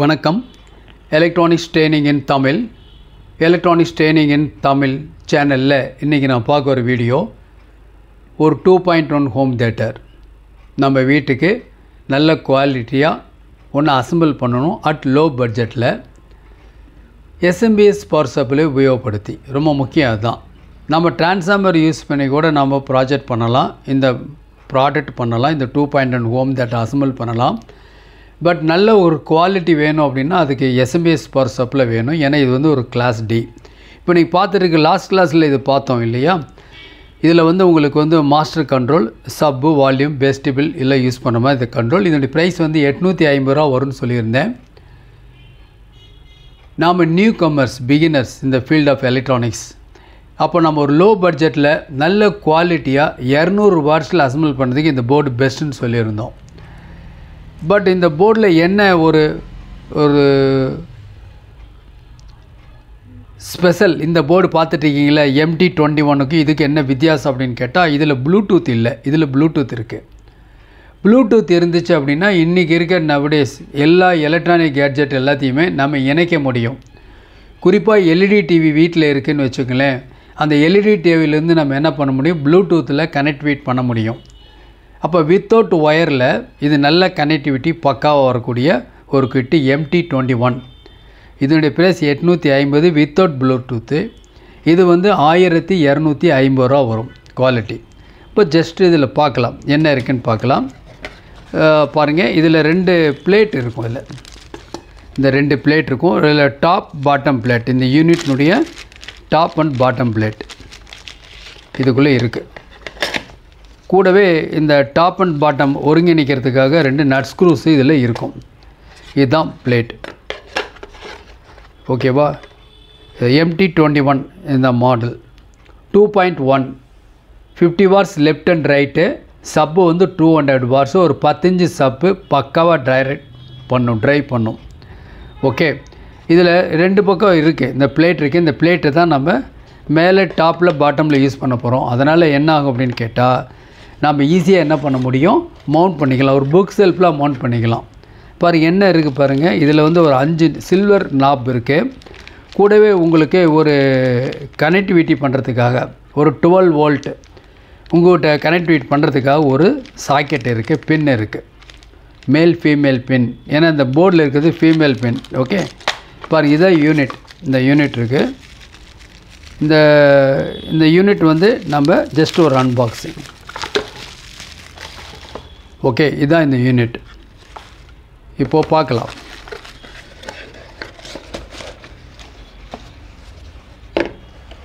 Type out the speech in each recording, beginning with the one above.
வணக்கம். Electronics training இன் தமிழ் சேனலில் இன்றைக்கி நான் பார்க்க ஒரு வீடியோ, ஒரு 2.1 ஹோம் தியேட்டர் நம்ம வீட்டுக்கு நல்ல குவாலிட்டியாக ஒன்று அசம்பிள் பண்ணணும் அட் லோ பட்ஜெட்டில் SMBS பவர் சப்ளை உபயோகப்படுத்தி. ரொம்ப முக்கியம் அதுதான். நம்ம டிரான்ஸ்ஃபார்மர் யூஸ் பண்ணி கூட நம்ம ப்ராஜெக்ட் பண்ணலாம், இந்த ப்ராடக்ட் பண்ணலாம், இந்த 2.1 ஹோம் தியேட்டர் அசம்பிள் பண்ணலாம். பட் நல்ல ஒரு குவாலிட்டி வேணும் அப்படின்னா அதுக்கு SMBS பவர் சப்ளை வேணும். ஏன்னா இது வந்து ஒரு கிளாஸ் D. இப்போ நீங்கள் பார்த்துருக்கு லாஸ்ட் கிளாஸில் இது பார்த்தோம் இல்லையா? இதில் வந்து உங்களுக்கு வந்து மாஸ்டர் கண்ட்ரோல், சப்பு, வால்யூம், பேஸ்டிபிள் எல்லாம் யூஸ் பண்ண மாதிரி இந்த கண்ட்ரோல். இதனுடைய ப்ரைஸ் வந்து 850 ரூபா வரும்னு சொல்லியிருந்தேன். நாம் நியூ கமர்ஸ், பிகினர்ஸ் இந்த ஃபீல்ட் ஆஃப் எலக்ட்ரானிக்ஸ். அப்போ நம்ம ஒரு லோ பட்ஜெட்டில் நல்ல குவாலிட்டியாக 200 வாட்ஸில் அசம்பிள் பண்ணுறதுக்கு இந்த போர்டு பெஸ்ட்டுன்னு சொல்லியிருந்தோம். பட் இந்த போர்டில் என்ன ஒரு ஸ்பெஷல், இந்த போர்டு பார்த்துட்ருக்கீங்களா MT21க்கு இதுக்கு என்ன வித்தியாசம் அப்படின்னு கேட்டால், இதில் ப்ளூடூத் இல்லை, இதில் ப்ளூடூத் இருக்குது. ப்ளூடூத் இருந்துச்சு அப்படின்னா இன்றைக்கி இருக்கிற நவடேஸ் எல்லா எலக்ட்ரானிக் கேட்ஜெட் எல்லாத்தையுமே நம்ம இணைக்க முடியும். குறிப்பாக LED டிவி வீட்டில் இருக்குதுன்னு வச்சுக்கோங்களேன், அந்த LED டிவிலேருந்து நம்ம என்ன பண்ண முடியும், ப்ளூடூத்தில் கனெக்டிவேட் பண்ண முடியும். அப்போ வித்தவுட் ஒயரில் இது நல்ல கனெக்டிவிட்டி பக்காவாக வரக்கூடிய ஒரு கிட்டு MT21. இதனுடைய ப்ரைஸ் 850 வித்தவுட் ப்ளூடூத்து. இது வந்து 1250 ரூபா வரும் குவாலிட்டி. இப்போ ஜஸ்ட் இதில் பார்க்கலாம் என்ன இருக்குதுன்னு பார்க்கலாம். பாருங்கள், இதில் 2 பிளேட் இருக்கும். இந்த 2 பிளேட் இருக்கும். இதில் டாப் பாட்டம் பிளேட், இந்த யூனிட்னுடைய டாப் அண்ட் பாட்டம் பிளேட் இதுக்குள்ளே இருக்குது. கூடவே இந்த டாப் அண்ட் பாட்டம் ஒருங்கிணைக்கிறதுக்காக 2 நட் ஸ்க்ரூஸ் இதில் இருக்கும். இதுதான் பிளேட். ஓகேவா? MT21 இந்த model 2.1 50 watts left and right. Sub வந்து 200 வாட்ஸு. ஒரு 10 இன்ச்சு சப்பு பக்காவாக ட்ரை பண்ணும். ஓகே, இதில் 2 பக்கம் இருக்குது, இந்த பிளேட் இருக்குது. இந்த பிளேட்டை தான் நம்ம மேலே டாப்பில் பாட்டமில் யூஸ் பண்ண போகிறோம். அதனால் என்ன ஆகும் அப்படின்னு கேட்டால், நம்ம ஈஸியாக என்ன பண்ண முடியும், மவுண்ட் பண்ணிக்கலாம். ஒரு புக் செல்ஃபில் மவுண்ட் பண்ணிக்கலாம். பாருங்கள் என்ன இருக்குது பாருங்கள். இதில் வந்து ஒரு 5 சில்வர் நாப் இருக்குது. கூடவே உங்களுக்கு ஒரு கனெக்டிவிட்டி பண்ணுறதுக்காக ஒரு 12 வோல்ட் உங்கள்கிட்ட கனெக்டிவிட்டி பண்ணுறதுக்காக ஒரு சாக்கெட் இருக்குது, பின் இருக்குது, மேல் ஃபீமேல் பின். ஏன்னா இந்த போர்டில் இருக்கிறது ஃபீமேல் பின். ஓகே, பாருங்கள் இதான் யூனிட். இந்த யூனிட் இருக்குது. இந்த யூனிட் வந்து நம்ம ஜஸ்ட் ஒரு அன்பாக்சிங். ஓகே, இதுதான் இந்த யூனிட். இப்போது பார்க்கலாம்.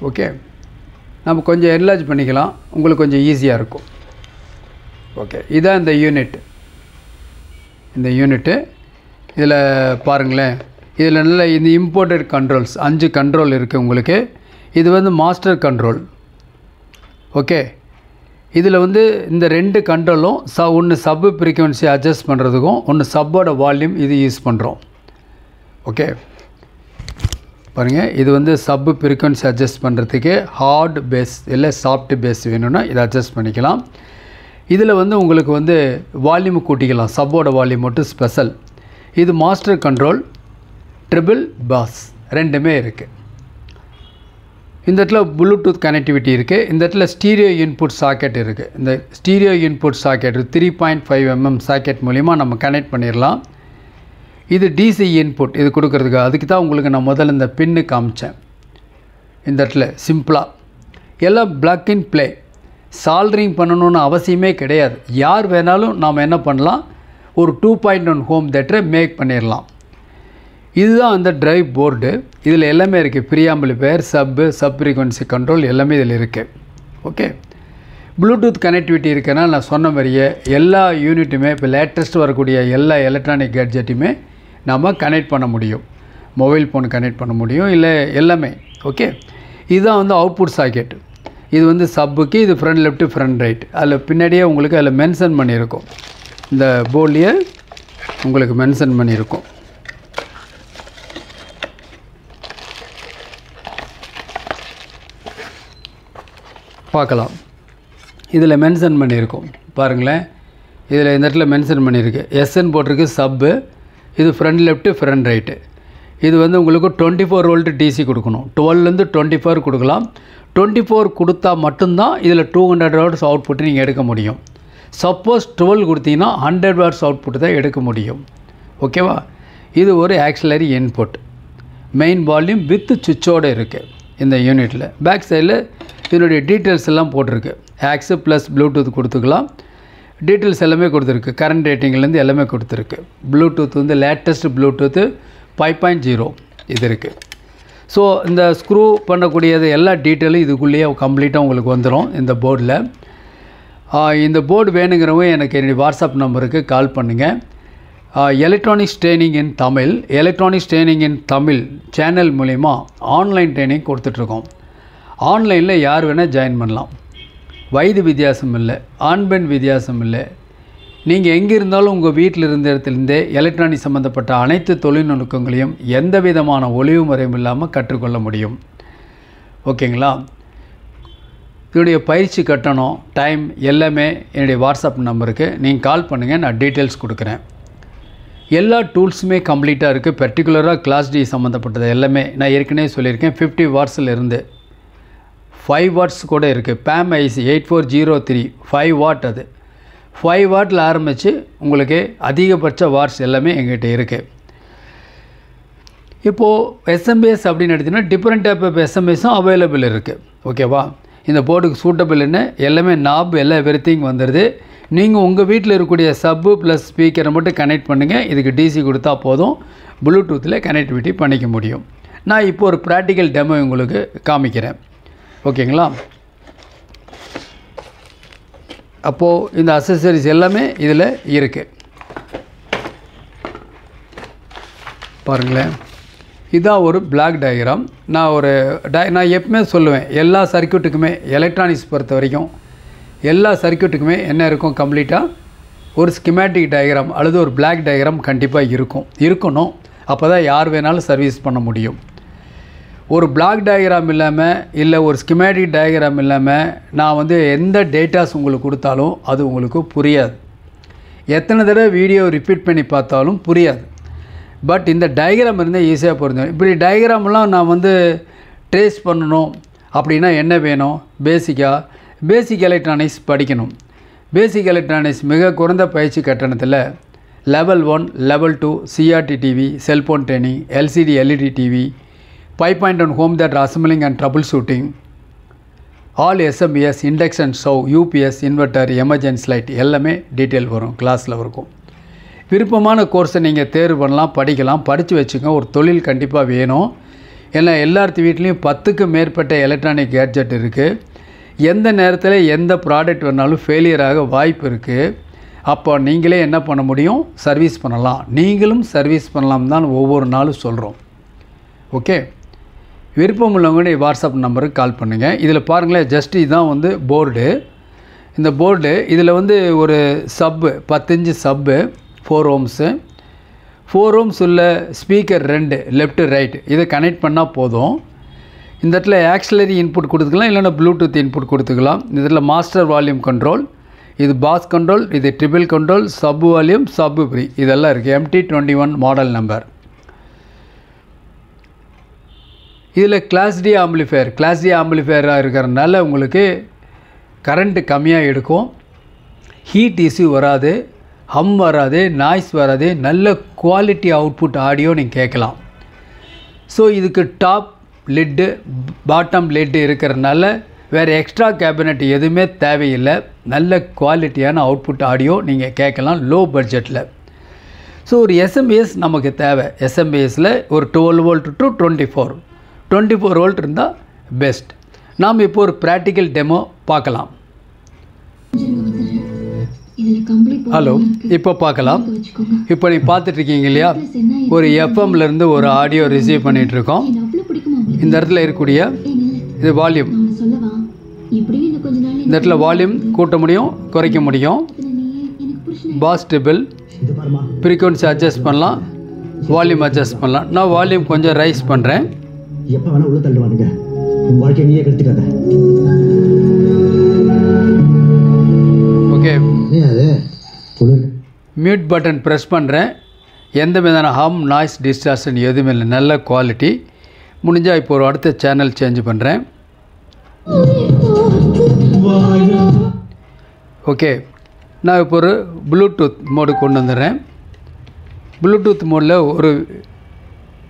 ஓகே, நம்ம கொஞ்சம் என்லார்ஜ் பண்ணிக்கலாம், உங்களுக்கு கொஞ்சம் ஈஸியாக இருக்கும். ஓகே, இதுதான் இந்த யூனிட். இந்த யூனிட்டு இதில் பாருங்களேன், இதில் நல்ல இந்த இம்போர்ட்டட் கண்ட்ரோல்ஸ் 5 கண்ட்ரோல் இருக்குது உங்களுக்கு. இது வந்து மாஸ்டர் கண்ட்ரோல். ஓகே, இதில் வந்து இந்த 2 கண்ட்ரோலும் ஒன்று சப்பு ஃப்ரீக்வன்சி அட்ஜஸ்ட் பண்ணுறதுக்கும், ஒன்று சப்போட வால்யூம் இது யூஸ் பண்ணுறோம். ஓகே, பாருங்கள், இது வந்து சப்பு ஃப்ரீக்வன்சி அட்ஜஸ்ட் பண்ணுறதுக்கு ஹார்ட் பேஸ் இல்லை சாஃப்ட் பேஸ் வேணும்னா இதை அட்ஜஸ்ட் பண்ணிக்கலாம். இதில் வந்து உங்களுக்கு வந்து வால்யூம் கூட்டிக்கலாம், சப்போட வால்யூம் மட்டும் ஸ்பெஷல். இது மாஸ்டர் கண்ட்ரோல், ட்ரிபிள் பாஸ் ரெண்டுமே இருக்குது. இந்த இடத்துல ப்ளூடூத் கனெக்டிவிட்டி இருக்குது. இந்த இடத்துல ஸ்டீரியோ இன்புட் சாக்கெட் இருக்குது. இந்த stereo input socket 3.5 mm socket மூலிமா நம்ம கனெக்ட் பண்ணிடலாம். இது DC இன்புட், இது கொடுக்குறதுக்கு. அதுக்கு தான் உங்களுக்கு நான் முதல்ல இந்த பின்னு காமிச்சேன். இந்த இடத்துல சிம்பிளாக எல்லாம் ப்ளக் இன் ப்ளே. சால்ட்ரிங் பண்ணணுன்னு அவசியமே கிடையாது. யார் வேணாலும் நாம் என்ன பண்ணலாம், ஒரு 2.1 ஹோம் தியேட்டரை மேக் பண்ணிடலாம். இதுதான் அந்த ட்ரைவ் போர்டு. இதில் எல்லாமே இருக்குது, ப்ரீஆம்பிளிஃபையர், சப் ஃப்ரீக்வன்சி கண்ட்ரோல் எல்லாமே இதில் இருக்குது. ஓகே, ப்ளூடூத் கனெக்டிவிட்டி இருக்குன்னா நான் சொன்ன மாதிரியே எல்லா யூனிட்டுமே இப்போ லேட்டஸ்ட் வரக்கூடிய எல்லா எலக்ட்ரானிக் கேட்ஜெட்டுமே நம்ம கனெக்ட் பண்ண முடியும். மொபைல் ஃபோன் கனெக்ட் பண்ண முடியும், இல்லை எல்லாமே. ஓகே, இதுதான் வந்து அவுட்புட் சாக்கெட். இது வந்து சப்புக்கு, இது ஃப்ரண்ட் லெஃப்ட் ஃப்ரண்ட் ரைட். அதில் பின்னாடியே உங்களுக்கு அதில் மென்ஷன் பண்ணியிருக்கும், இந்த போர்ட்லேயே உங்களுக்கு மென்ஷன் பண்ணியிருக்கும். பார்க்கலாம், இதில் மென்ஷன் பண்ணியிருக்கோம் பாருங்களேன். இதில் இந்த இடத்துல மென்ஷன் பண்ணியிருக்கு, SN போட்டிருக்கு, சப்பு இது ஃப்ரண்ட் லெஃப்ட்டு ஃப்ரண்ட் ரைட்டு. இது வந்து உங்களுக்கு 24 வோல்ட் டிசி கொடுக்கணும். 12லேருந்து 24 கொடுக்கலாம். 24 கொடுத்தா மட்டும்தான் இதில் 200 வாட்ஸ் அவுட்புட் நீங்கள் எடுக்க முடியும். சப்போஸ் 12 கொடுத்தீங்கன்னா 100 வாட்ஸ் அவுட்புட் தான் எடுக்க முடியும். ஓகேவா? இது ஒரு auxiliary input. Main volume with சுவிட்சோடு இருக்குது இந்த யூனிட்டில். பேக் சைடில் இதனுடைய டீட்டெயில்ஸ் எல்லாம் போட்டிருக்கு. ஆக்ஸு ப்ளஸ் ப்ளூடூத் கொடுத்துக்கலாம். டீட்டெயில்ஸ் எல்லாமே கொடுத்துருக்கு. கரண்ட் ரேட்டிங்லேருந்து எல்லாமே கொடுத்துருக்கு. ப்ளூடூத் வந்து லேட்டஸ்ட் ப்ளூடூத்து 5.0 இது இருக்குது. ஸோ இந்த ஸ்க்ரூ பண்ணக்கூடியது எல்லா டீட்டெயிலும் இதுக்குள்ளேயே கம்ப்ளீட்டாக உங்களுக்கு வந்துடும் இந்த போர்டில். இந்த போர்டு வேணுங்கிறவங்க எனக்கு என்னுடைய வாட்ஸ்அப் நம்பருக்கு கால் பண்ணுங்கள். எலக்ட்ரானிக்ஸ் ட்ரைனிங் இன் தமிழ், எலக்ட்ரானிக்ஸ் ட்ரைனிங் இன் தமிழ் சேனல் மூலிமா ஆன்லைன் ட்ரைனிங் கொடுத்துட்ருக்கோம். ஆன்லைனில் யார் வேணால் ஜாயின் பண்ணலாம். வயது வித்தியாசம் இல்லை, ஆண் பெண் வித்தியாசம் இல்லை. நீங்கள் எங்கே இருந்தாலும் உங்கள் வீட்டில் இருந்த இடத்துலேருந்தே எலக்ட்ரானிக் சம்மந்தப்பட்ட அனைத்து தொழில்நுட்பங்களையும் எந்த விதமான ஒளிவு முறையும் இல்லாமல் கற்றுக்கொள்ள முடியும். ஓகேங்களா? இதனுடைய பயிற்சி கட்டணம், டைம் எல்லாமே என்னுடைய வாட்ஸ்அப் நம்பருக்கு நீங்கள் கால் பண்ணுங்கள். நான் டீட்டெயில்ஸ் கொடுக்குறேன். எல்லா டூல்ஸுமே கம்ப்ளீட்டாக இருக்குது. பர்டிகுலராக கிளாஸ் டி சம்மந்தப்பட்டது எல்லாமே நான் ஏற்கனவே சொல்லியிருக்கேன். 50 வாட்ஸிலிருந்து 5 வாட்ஸ் கூட இருக்குது. பேம் ஐசி 8403 5 வாட். அது 5 வாட்டில் ஆரம்பித்து உங்களுக்கு அதிகபட்ச வாட்ஸ் எல்லாமே எங்கிட்ட இருக்குது. இப்போது எஸ்எம்பிஎஸ் அப்படின்னு எடுத்திங்கன்னா டிஃப்ரெண்ட் டைப் ஆஃப் எஸ்எம்பிஎஸும் அவைலபிள் இருக்குது. ஓகேவா? இந்த போர்டுக்கு சூட்டபிள்னு எல்லாமே நாப் எல்லாம் எவ்ரிதிங் வந்துடுது. நீங்கள் உங்கள் வீட்டில் இருக்கக்கூடிய சப்பு ப்ளஸ் ஸ்பீக்கரை மட்டும் கனெக்ட் பண்ணுங்கள். இதுக்கு டிசி கொடுத்தா போதும். ப்ளூடூத்தில் கனெக்டிவிட்டி பண்ணிக்க முடியும். நான் இப்போ ஒரு ப்ராக்டிக்கல் டெமோ உங்களுக்கு காமிக்கிறேன். ஓகேங்களா? அப்போது இந்த அக்சசரிஸ் எல்லாமே இதில் இருக்குது. பாருங்களேன், இதான் ஒரு பிளாக் டயக்ராம். நான் எப்பவுமே சொல்லுவேன், எல்லா சர்க்யூட்டுக்குமே எலக்ட்ரானிக்ஸ் பொறுத்த வரைக்கும் எல்லா சர்க்யூட்டுக்குமே என்ன இருக்கும், கம்ப்ளீட்டாக ஒரு ஸ்கிமேட்டிக் டயக்ராம் அல்லது ஒரு பிளாக் டயக்ராம் கண்டிப்பாக இருக்கணும். அப்போ தான் யார் வேணாலும் சர்வீஸ் பண்ண முடியும். ஒரு பிளாக் டயக்ராம் இல்லாமல் இல்லை ஒரு ஸ்கிமேட்டிக் டயக்ராம் இல்லாமல் நான் வந்து எந்த டேட்டாஸ் உங்களுக்கு கொடுத்தாலும் அது உங்களுக்கு புரியாது. எத்தனை தடவை வீடியோ ரிப்பீட் பண்ணி பார்த்தாலும் புரியாது. பட் இந்த டயக்ராம் இருந்தால் ஈஸியாக புரிஞ்சிடும். இப்படி டயக்ராம்லாம் நான் வந்து ட்ரேஸ் பண்ணணும் அப்படின்னா என்ன வேணும்? பேசிக் எலக்ட்ரானிக்ஸ் படிக்கணும். பேசிக் எலக்ட்ரானிக்ஸ் மிக குறைந்த பயிற்சி கட்டணத்தில் level 1, level 2 CRT TV, cellphone training, LCD LED TV, 5.1 home theatre assembling and troubleshooting, all SMPS, induction stove, UPS, inverter, emergency light எல்லாமே டீட்டெயில் வரும், கிளாஸில் இருக்கும். விருப்பமான கோர்ஸை நீங்கள் தேர்வு பண்ணலாம், படிக்கலாம். படித்து வச்சுக்கோங்க. ஒரு தொழில் கண்டிப்பாக வேணும். ஏன்னா எல்லாத்து வீட்லேயும் 10க்கு மேற்பட்ட எலக்ட்ரானிக் கேட்ஜெட் இருக்குது. எந்த நேரத்தில் எந்த ப்ராடக்ட் வேணாலும் ஃபெயிலியர் ஆக வாய்ப்பு இருக்குது. அப்போ நீங்களே என்ன பண்ண முடியும்? சர்வீஸ் பண்ணலாம். நீங்களும் சர்வீஸ் பண்ணலாம் தான் ஒவ்வொரு நாளும் சொல்கிறோம். ஓகே, விருப்பம் உள்ளவங்க வாட்ஸ்அப் நம்பருக்கு கால் பண்ணுங்கள். இதில் பாருங்களேன், ஜஸ்ட் இதுதான் வந்து போர்டு. இந்த போர்டு இதில் வந்து ஒரு சப்பு 10 இன்ச்சு சப்பு 4 ohms 4 ohms உள்ள ஸ்பீக்கர் 2 லெஃப்ட் ரைட் இதை கனெக்ட் பண்ணால் போதும். இந்த இடத்துல ஆக்சிலரி இன்புட் கொடுத்துக்கலாம், இல்லைன்னா ப்ளூடூத் இன்புட் கொடுத்துக்கலாம். இதில் மாஸ்டர் வால்யூம் கண்ட்ரோல், இது பாஸ் கண்ட்ரோல், இது triple control, sub volume, sub free இதெல்லாம் இருக்குது. MT21 model number. இதில் கிளாஸ் டி ஆம்பிளிஃபையராக இருக்கிறதுனால உங்களுக்கு கரண்ட்டு கம்மியாக எடுக்கும். ஹீட் இஷ்யூ வராது, ஹம் வராது, நாய்ஸ் வராது. நல்ல குவாலிட்டி அவுட்புட் ஆடியோ நீங்கள் கேட்கலாம். ஸோ இதுக்கு டாப் லிட்டு பாட்டம் லிட்டு இருக்கிறதுனால வேறு எக்ஸ்ட்ரா கேபினட் எதுவுமே தேவையில்லை. நல்ல குவாலிட்டியான அவுட்புட் ஆடியோ நீங்கள் கேட்கலாம் லோ பட்ஜெட்டில். ஸோ ஒரு எஸ்எம்பிஎஸ் நமக்கு தேவை. எஸ்எம்பிஎஸில் ஒரு 12 வோல்ட் டு 24 வோல்ட் இருந்தால் பெஸ்ட். நாம் இப்போ ஒரு ப்ராக்டிக்கல் டெமோ பார்க்கலாம். ஹலோ, இப்போ பார்க்கலாம். இப்போ நீங்கள் பார்த்துட்ருக்கீங்க இல்லையா, ஒரு எஃப்எம்லேருந்து ஒரு ஆடியோ ரிசீவ் பண்ணிகிட்ருக்கோம். இந்த இடத்துல இருக்கக்கூடிய இது வால்யூம். இந்த இடத்துல வால்யூம் கூட்ட முடியும், குறைக்க முடியும். பாஸ் ட்ரிபிள் ஃப்ரீக்வன்சி அட்ஜஸ்ட் பண்ணலாம், வால்யூம் அட்ஜஸ்ட் பண்ணலாம். நான் வால்யூம் கொஞ்சம் ரைஸ் பண்ணுறேன். ஓகே, மியூட் பட்டன் ப்ரெஸ் பண்ணுறேன். எந்த விதமான ஹம் நாய்ஸ் டிஸ்டார்ஷன் எதுவுமே இல்லை, நல்ல குவாலிட்டி. முடிஞ்சால் இப்போ ஒரு அடுத்த சேனல் சேஞ்ச் பண்ணுறேன். ஓகே, நான் இப்போ ஒரு ப்ளூடூத் மோடு கொண்டு வந்துடுறேன். ப்ளூடூத் மோடில் ஒரு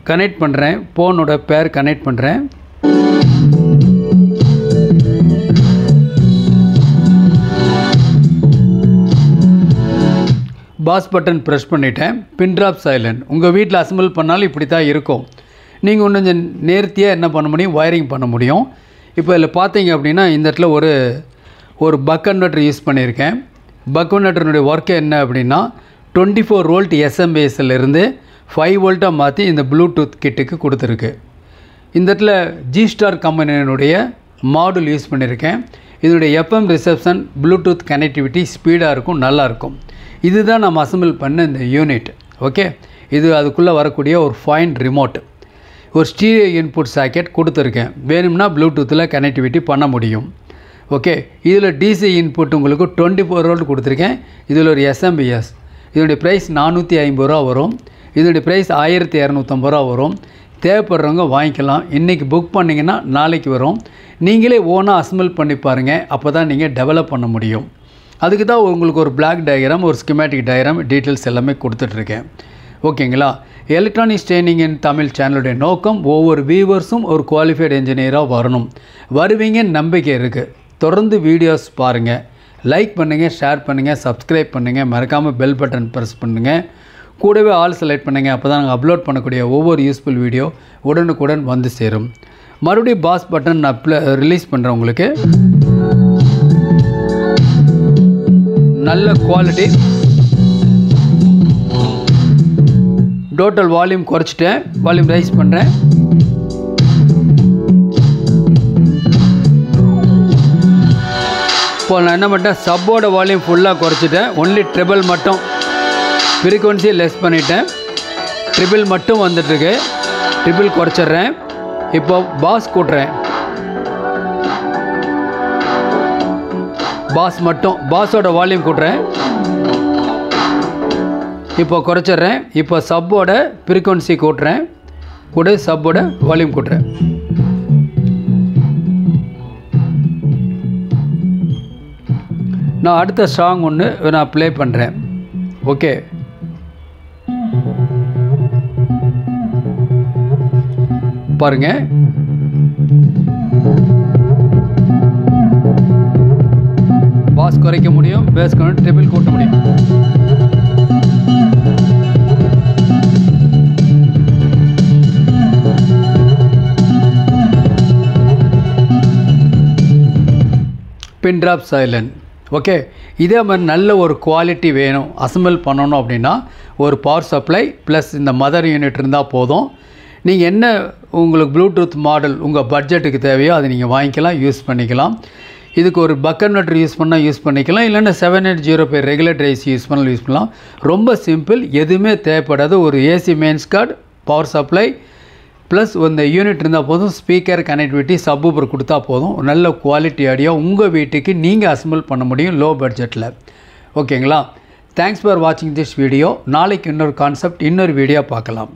கனெக்ட் பண்ணுறேன், ஃபோனோட பேர் கனெக்ட் பண்ணுறேன். பாஸ் பட்டன் ப்ரெஸ் பண்ணிவிட்டேன். பின் ட்ராப் சைலண்ட். உங்கள் வீட்டில் அசம்பிள் பண்ணாலும் இப்படி தான் இருக்கும். நீங்கள் இன்னும் கொஞ்சம் நேர்த்தியாக என்ன பண்ண முடியும், ஒயரிங் பண்ண முடியும். இப்போ இதில் பார்த்தீங்க அப்படின்னா இந்த இடத்துல ஒரு பக் கன்வெர்ட்டர் யூஸ் பண்ணியிருக்கேன். பக் கன்வெர்ட்டருடைய ஒர்க்கு என்ன அப்படின்னா 24 வோல்ட் எஸ்எம்பிஎஸ்லேருந்து 5 வோல்ட்டாக மாற்றி இந்த ப்ளூடூத் கிட்டுக்கு கொடுத்துருக்கு. இந்த இடத்துல ஜிஸ்டார் கம்பெனியினுடைய மாடுல் யூஸ் பண்ணியிருக்கேன். இதனுடைய எஃப்எம் ரிசப்ஷன், ப்ளூடூத் கனெக்டிவிட்டி ஸ்பீடாக இருக்கும், நல்லாயிருக்கும். இதுதான் நம்ம அசம்பிள் பண்ண இந்த யூனிட். ஓகே, இது அதுக்குள்ளே வரக்கூடிய ஒரு ஃபைன் ரிமோட். ஒரு ஸ்டீரியோ இன்புட் சாக்கெட் கொடுத்துருக்கேன். வேணும்னா ப்ளூடூத்தில் கனெக்டிவிட்டி பண்ண முடியும். ஓகே, இதில் டிசி இன்புட் உங்களுக்கு 24 வோல்ட் கொடுத்துருக்கேன். இதில் ஒரு எஸ்எம்பிஎஸ். இதனுடைய ப்ரைஸ் 450 ரூபா வரும். இதனுடைய ப்ரைஸ் 1250 ரூபா வரும். தேவைப்படுறவங்க வாங்கிக்கலாம். இன்றைக்கி புக் பண்ணிங்கன்னா நாளைக்கு வரும். நீங்களே ஓனாக அசம்பிள் பண்ணி பாருங்கள், அப்போ தான் நீங்கள் டெவலப் பண்ண முடியும். அதுக்கு தான் உங்களுக்கு ஒரு பிளாக் டயக்ராம், ஒரு ஸ்கிமேட்டிக் டயக்ராம், டீட்டெயில்ஸ் எல்லாமே கொடுத்துட்ருக்கேன். ஓகேங்களா? எலக்ட்ரானிக்ஸ் ட்ரைனிங் இன் தமிழ் சேனலுடைய நோக்கம் ஒவ்வொரு வியூவர்ஸும் ஒரு குவாலிஃபைடு என்ஜினியராக வரணும். வருவீங்கன்னு நம்பிக்கை இருக்குது. தொடர்ந்து வீடியோஸ் பாருங்கள், லைக் பண்ணுங்கள், ஷேர் பண்ணுங்கள், சப்ஸ்கிரைப் பண்ணுங்கள், மறக்காமல் பெல் பட்டன் ப்ரெஸ் பண்ணுங்கள். கூடவே ஆல் செலக்ட் பண்ணுங்கள். அப்போ தான் நாங்கள் அப்லோட் பண்ணக்கூடிய ஒவ்வொரு யூஸ்ஃபுல் வீடியோ உடனுக்குடன் வந்து சேரும். மறுபடியும் பாஸ் பட்டன் நான் ரிலீஸ் பண்ணுறேன். உங்களுக்கு நல்ல குவாலிட்டி. டோட்டல் வால்யூம் குறைச்சிட்டேன், வால்யூம் ரைஸ் பண்ணுறேன். இப்போ நான் என்ன பண்ணிட்டேன், சப்போட வால்யூம் ஃபுல்லாக குறைச்சிட்டேன். ஒன்லி ட்ரிபிள் மட்டும், ஃப்ரீக்வன்சியை லெஸ் பண்ணிட்டேன். ட்ரிபிள் மட்டும் வந்துட்டுருக்கு. ட்ரிபிள் குறைச்சிட்றேன். இப்போ பாஸ் கூட்டுறேன். பாஸ் மட்டும், பாஸோட வால்யூம் கூட்டுறேன். இப்போ குறைச்சிட்றேன். இப்போ சப்போட ஃப்ரீக்வன்சி கூட்டுறேன், கூட சப்போட வால்யூம் கூட்டுறேன். நான் அடுத்த சாங் ஒன்று நான் ப்ளே பண்ணுறேன். ஓகே, பாருங்கள். பாஸ் குறைக்க முடியும், பேஸ் ட்ரிபிள் கூட்ட முடியும். பின் ட்ராப் சைலண்ட். ஓகே, இதே மாதிரி நல்ல ஒரு குவாலிட்டி வேணும், அசம்பிள் பண்ணணும் அப்படின்னா ஒரு பவர் சப்ளை ப்ளஸ் இந்த மதர் யூனிட் இருந்தால் போதும். நீங்கள் என்ன உங்களுக்கு ப்ளூடூத் மாடல் உங்கள் பட்ஜெட்டுக்கு தேவையோ அதை நீங்கள் வாங்கிக்கலாம், யூஸ் பண்ணிக்கலாம். இதுக்கு ஒரு பக் கன்வெர்ட்டர் யூஸ் பண்ணால் யூஸ் பண்ணிக்கலாம், இல்லைன்னா 7805 ரெகுலேட்டர் ஐசி யூஸ் பண்ணாலும் யூஸ் பண்ணலாம். ரொம்ப சிம்பிள், எதுவுமே தேவைப்படாது. ஒரு AC mains card, power supply plus இந்த யூனிட் இருந்தால் போதும். ஸ்பீக்கர் கனெக்டிவிட்டி, சப்வூஃபர் கொடுத்தா போதும். நல்ல குவாலிட்டி ஆடியோ உங்கள் வீட்டுக்கு நீங்கள் அசம்பிள் பண்ண முடியும் லோ பட்ஜெட்டில். ஓகேங்களா? தேங்க்ஸ் ஃபார் வாட்சிங் திஸ் வீடியோ. நாளைக்கு இன்னொரு கான்செப்ட், இன்னொரு வீடியோ பார்க்கலாம்.